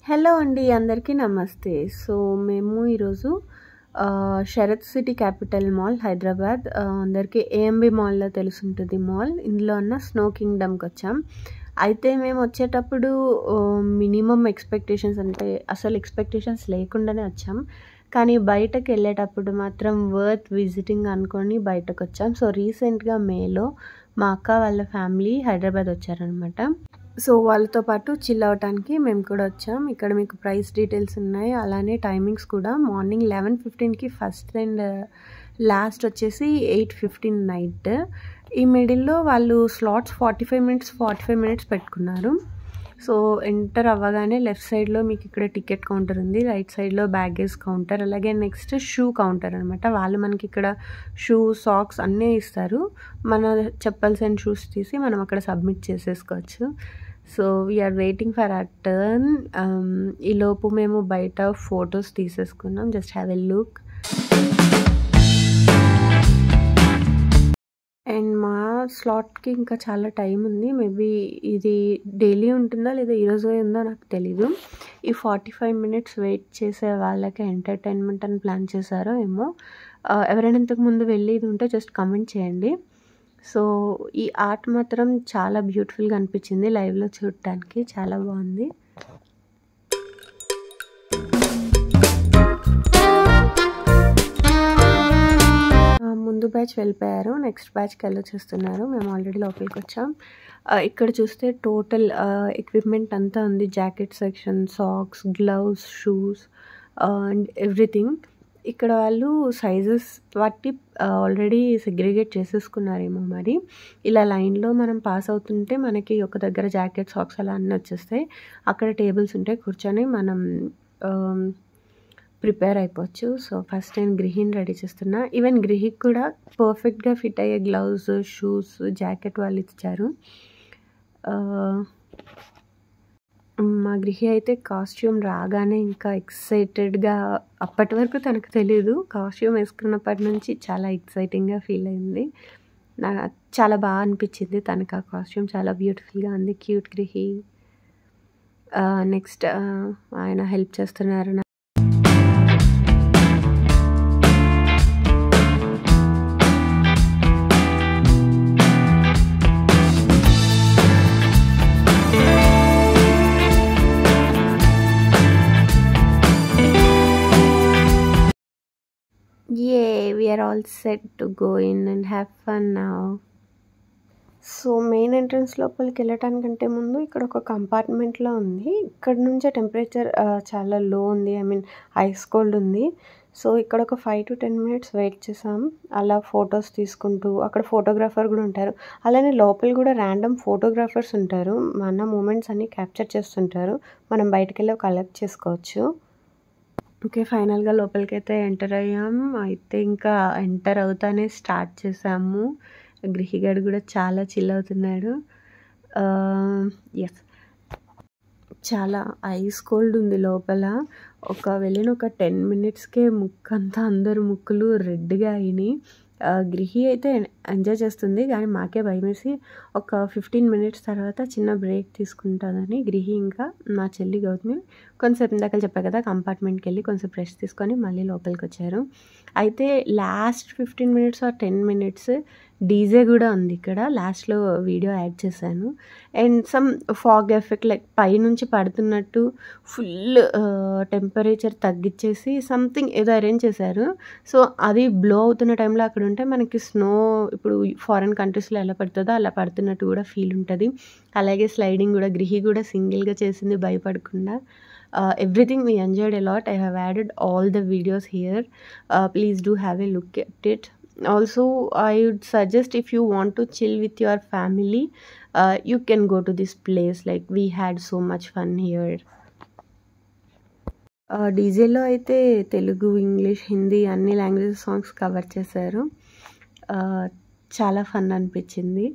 Hello అండి, అందరికీ నమస్తే. సో మేము ఈరోజు Sarath city capital mall Hyderabad, అందరికీ ఏఎంబి మాల్లో తెలుసుంటుంది మాల్. ఇందులో ఉన్న స్నో కింగ్డమ్కి వచ్చాం. అయితే మేము వచ్చేటప్పుడు మినిమం ఎక్స్పెక్టేషన్స్, అంటే అసలు ఎక్స్పెక్టేషన్స్ లేకుండానే వచ్చాం. కానీ బయటకు వెళ్ళేటప్పుడు మాత్రం వర్త్ విజిటింగ్ అనుకొని బయటకు వచ్చాం. సో రీసెంట్గా మేలో మా అక్క వాళ్ళ ఫ్యామిలీ హైదరాబాద్ వచ్చారనమాట. సో వాళ్ళతో పాటు చిల్ అవటానికి మేము కూడా వచ్చాం. ఇక్కడ మీకు ప్రైస్ డీటెయిల్స్ ఉన్నాయి, అలానే టైమింగ్స్ కూడా. మార్నింగ్ 11:15కి ఫస్ట్ అండ్ లాస్ట్ వచ్చేసి 8:15 నైట్. ఈ మిడిల్లో వాళ్ళు స్లాట్స్ 45 మినిట్స్ పెట్టుకున్నారు. సో ఎంటర్ అవ్వగానే లెఫ్ట్ సైడ్లో మీకు ఇక్కడ టికెట్ కౌంటర్ ఉంది, రైట్ సైడ్లో బ్యాగేజ్ కౌంటర్, అలాగే నెక్స్ట్ షూ కౌంటర్ అనమాట. వాళ్ళు మనకి ఇక్కడ షూ, సాక్స్ అన్నీ ఇస్తారు. మన చెప్పల్స్ అండ్ షూస్ తీసి మనం అక్కడ సబ్మిట్ చేసేసుకోవచ్చు. So we are waiting for our turn. ఈలోపు మేము బయట ఫొటోస్ తీసేసుకున్నాం. Just have a look. And మా స్లాట్కి ఇంకా చాలా టైం ఉంది. మేబీ ఇది డైలీ ఉంటుందా లేదా ఈరోజు ఉందో నాకు తెలీదు. ఈ 45 మినిట్స్ వెయిట్ చేసే వాళ్ళకి ఎంటర్టైన్మెంట్ అని ప్లాన్ చేశారో ఏమో. ఎవరైనా ఇంతకు ముందు వెళ్ళి ఇది ఉంటే జస్ట్ కమెంట్ చేయండి. సో ఈ ఆర్ట్ మాత్రం చాలా బ్యూటిఫుల్గా అనిపించింది లైవ్లో చూడటానికి, చాలా బాగుంది. ముందు బ్యాచ్ వెళ్ళిపోయారు, నెక్స్ట్ బ్యాచ్కి వెళ్ళొచ్చేస్తున్నారు. మేము ఆల్రెడీ లోపలికి వచ్చాం. ఇక్కడ చూస్తే టోటల్ ఎక్విప్మెంట్ అంతా ఉంది. Jacket section, socks, gloves, shoes and everything. ఇక్కడ వాళ్ళు సైజెస్ బట్టి ఆల్రెడీ సెగ్రిగేట్ చేసేసుకున్నారేమో మరి. ఇలా లైన్లో మనం పాస్ అవుతుంటే మనకి ఒక దగ్గర జాకెట్, సాక్స్ అలా అన్నీ వచ్చేస్తాయి. అక్కడ టేబుల్స్ ఉంటాయి, కూర్చొని మనం ప్రిపేర్ అయిపోవచ్చు. సో ఫస్ట్ నేను గృహిని రెడీ చేస్తున్నా. ఈవెన్ గృహికి కూడా పర్ఫెక్ట్గా ఫిట్ అయ్యే గ్లౌజ్, షూస్, జాకెట్ వాళ్ళు ఇచ్చారు. మా గృహి అయితే కాస్ట్యూమ్ రాగానే ఇంకా ఎక్సైటెడ్గా, అప్పటి వరకు తనకు తెలీదు, కాస్ట్యూమ్ వేసుకున్నప్పటి నుంచి చాలా ఎక్సైటింగ్గా ఫీల్ అయింది. నాకు చాలా బాగా అనిపించింది తనకు. ఆ కాస్ట్యూమ్ చాలా బ్యూటిఫుల్గా ఉంది. క్యూట్ గృహి. నెక్స్ట్ ఆయన హెల్ప్ చేస్తున్నారు. Yay, we are all set to go in and have fun now. So main entrance లోపలికి వెళ్ళటానికంటే ముందు ఇక్కడ ఒక కంపార్ట్మెంట్లో ఉంది. ఇక్కడ నుంచే టెంపరేచర్ చాలా లో ఉంది, ఐ మీన్ ఐస్ కోల్డ్ ఉంది. సో ఇక్కడ ఒక 5 to 10 మినిట్స్ వెయిట్ చేసాం అలా ఫొటోస్ తీసుకుంటూ. అక్కడ ఫోటోగ్రాఫర్ కూడా ఉంటారు, అలానే లోపల కూడా ర్యాండమ్ ఫోటోగ్రాఫర్స్ ఉంటారు. మన మూమెంట్స్ అన్నీ క్యాప్చర్ చేస్తుంటారు, మనం బయటకు వెళ్ళి కలెక్ట్ చేసుకోవచ్చు. ఓకే, ఫైనల్గా లోపలికైతే ఎంటర్ అయ్యాం. అయితే ఇంకా ఎంటర్ అవుతానే స్టార్ట్ చేసాము. గృహిగాడు కూడా చాలా చిల్ అవుతున్నాడు. ఎస్, చాలా ఐస్ కోల్డ్ ఉంది లోపల. వెళ్ళిన ఒక 10 మినిట్స్కే ముక్కంతా అందరు ముక్కులు రెడ్గా అయినాయి. గృహి అయితే ఎంజాయ్ చేస్తుంది, కానీ మాకే భయమేసి ఒక 15 మినిట్స్ తర్వాత చిన్న బ్రేక్ తీసుకుంటుందని గృహి ఇంకా మా చెల్లి గౌతమి కొంచెంసేపు, ఇందాక చెప్పా కదా, కంపార్ట్మెంట్కి వెళ్ళి కొంచెం రెస్ట్ తీసుకొని మళ్ళీ లోపలికి వచ్చారు. అయితే last 15 minutes or 10 minutes DJ కూడా ఉంది ఇక్కడ. లాస్ట్లో వీడియో యాడ్ చేశాను. And some fog effect, like పైనుంచి పడుతున్నట్టు ఫుల్ టెంపరేచర్ తగ్గించేసి సంథింగ్ ఏదో అరేంజ్ చేశారు. సో అది బ్లో అవుతున్న టైంలో అక్కడ ఉంటే మనకి స్నో ఇప్పుడు ఫారెన్ కంట్రీస్లో ఎలా పడుతుందో అలా పడుతున్నట్టు కూడా ఫీల్ ఉంటుంది. అలాగే స్లైడింగ్ కూడా గృహి కూడా సింగిల్గా చేసింది భయపడకుండా. Everything we enjoyed a lot. I have added all the videos here. Please do have a look at it. Also, I would suggest if you want to chill with your family, you can go to this place. Like we had so much fun here. డీజేలో అయితే Telugu, English, Hindi అన్ని languages songs cover చేశారు. చాలా fun అనిపించింది.